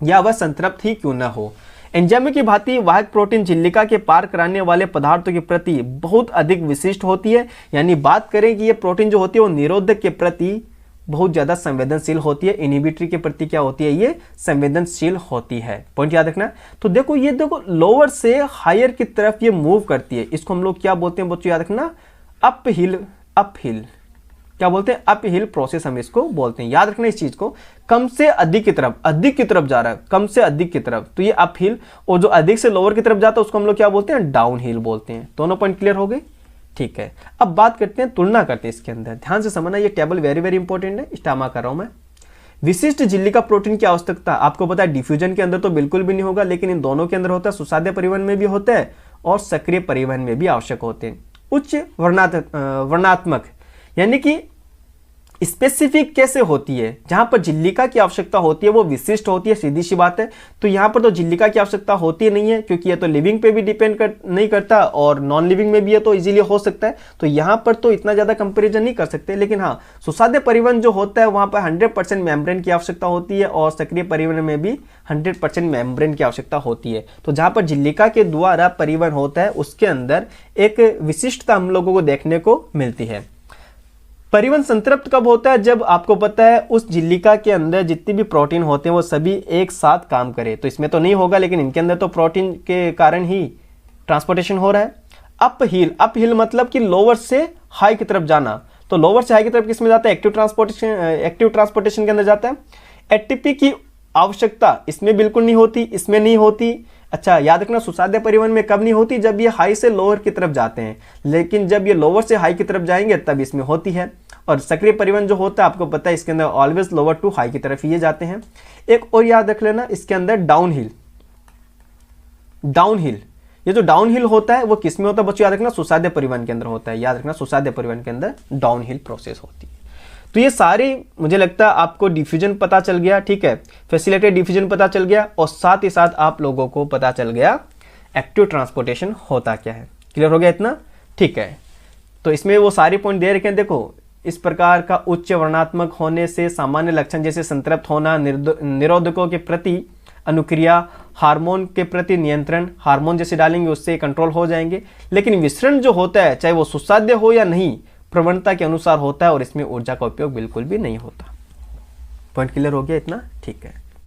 Speaker 1: या वह संतृप्त ही क्यों ना हो। एंजाइम की भांति वाहक प्रोटीन झिल्लिका के पार कराने वाले पदार्थों के प्रति बहुत अधिक विशिष्ट होती है। यानी बात करें कि ये प्रोटीन जो होती है वो निरोधक के प्रति बहुत ज़्यादा संवेदनशील होती है, इनहिबिटरी के प्रति क्या होती है, ये संवेदनशील होती है। पॉइंट याद रखना। तो देखो ये देखो लोअर से हायर की तरफ ये मूव करती है, इसको हम लोग क्या बोलते हैं बच्चों, याद रखना, अप हिल क्या बोलते हैं, अप हिल प्रोसेस हम इसको बोलते हैं। याद रखना इस चीज को, कम से अधिक की तरफ जा रहा है, कम से अधिक की तरफ, तो ये अप हिल, और जो अधिक से लोअर की तरफ जाता है उसको हम लोग क्या बोलते हैं, डाउन हिल बोलते हैं। दोनों पॉइंट क्लियर हो गए, ठीक है। अब बात करते हैं, तुलना करते हैं इसके अंदर। ध्यान से समझना, ये टेबल वेरी वेरी इंपॉर्टेंट है, स्टामा कर रहा हूं मैं। विशिष्ट झिल्लिका प्रोटीन की आवश्यकता आपको पता है डिफ्यूजन के अंदर तो बिल्कुल भी नहीं होगा, लेकिन इन दोनों के अंदर होता है। सुसाध्य परिवहन में भी होता है और सक्रिय परिवहन में भी आवश्यक होते हैं। उच्च वर्णात्मक यानी कि स्पेसिफिक कैसे होती है, जहां पर झिल्लिका की आवश्यकता होती है वो विशिष्ट होती है, सीधी सी बात है। तो यहां पर तो झिल्लिका की आवश्यकता होती नहीं है, क्योंकि ये तो लिविंग पे भी डिपेंड नहीं करता और नॉन लिविंग में भी ये तो इजीली हो सकता है। तो यहां पर तो इतना ज्यादा कंपेरिजन नहीं कर सकते, लेकिन हाँ सुसाध्य परिवहन जो होता है वहां पर 100% मेम्ब्रेन की आवश्यकता होती है, और सक्रिय परिवहन में भी 100% मेम्ब्रेन की आवश्यकता होती है। तो जहां पर झिल्लिका के द्वारा परिवहन होता है उसके अंदर एक विशिष्टता हम लोगों को देखने को मिलती है। परिवहन संतृप्त कब होता है, जब आपको पता है उस झिल्लिका के अंदर जितनी भी प्रोटीन होते हैं वो सभी एक साथ काम करें। तो इसमें तो नहीं होगा, लेकिन इनके अंदर तो प्रोटीन के कारण ही ट्रांसपोर्टेशन हो रहा है। अप हिल मतलब कि लोअर से हाई की तरफ जाना। तो लोअर से हाई की तरफ किस में जाता है, एक्टिव ट्रांसपोर्टेशन के अंदर जाता है। एटीपी की आवश्यकता इसमें बिल्कुल नहीं होती, इसमें नहीं होती। अच्छा याद रखना, सुसाध्य परिवहन में कब नहीं होती, जब ये हाई से लोअर की तरफ जाते हैं, लेकिन जब ये लोअर से हाई की तरफ जाएंगे तब इसमें होती है। और सक्रिय परिवहन जो होता है आपको पता है इसके अंदर ऑलवेज लोअर टू हाई की तरफ ये जाते हैं। एक और याद रख लेना, इसके अंदर डाउन हिल, ये जो डाउन हिल होता है वो किस में होता है बच्चों, याद रखना सुसाध्य परिवहन के अंदर होता है। याद रखना सुसाध्य परिवहन के अंदर डाउन हिल प्रोसेस होती है। तो ये सारी मुझे लगता है आपको डिफ्यूजन पता चल गया, ठीक है, फैसिलिटेटेड डिफ्यूजन पता चल गया, और साथ ही साथ आप लोगों को पता चल गया एक्टिव ट्रांसपोर्टेशन होता क्या है। क्लियर हो गया इतना, ठीक है। तो इसमें वो सारे पॉइंट दे रखे हैं। देखो इस प्रकार का उच्च वर्णात्मक होने से सामान्य लक्षण जैसे संतृप्त होना, निरोधकों के प्रति अनुक्रिया, हार्मोन के प्रति नियंत्रण, हार्मोन जैसे डालेंगे उससे कंट्रोल हो जाएंगे। लेकिन विसरण जो होता है चाहे वो सुसाध्य हो या नहीं, प्रवणता के अनुसार होता है, और इसमें ऊर्जा का उपयोग बिल्कुल भी नहीं होता। पॉइंट क्लियर हो गया इतना, ठीक है।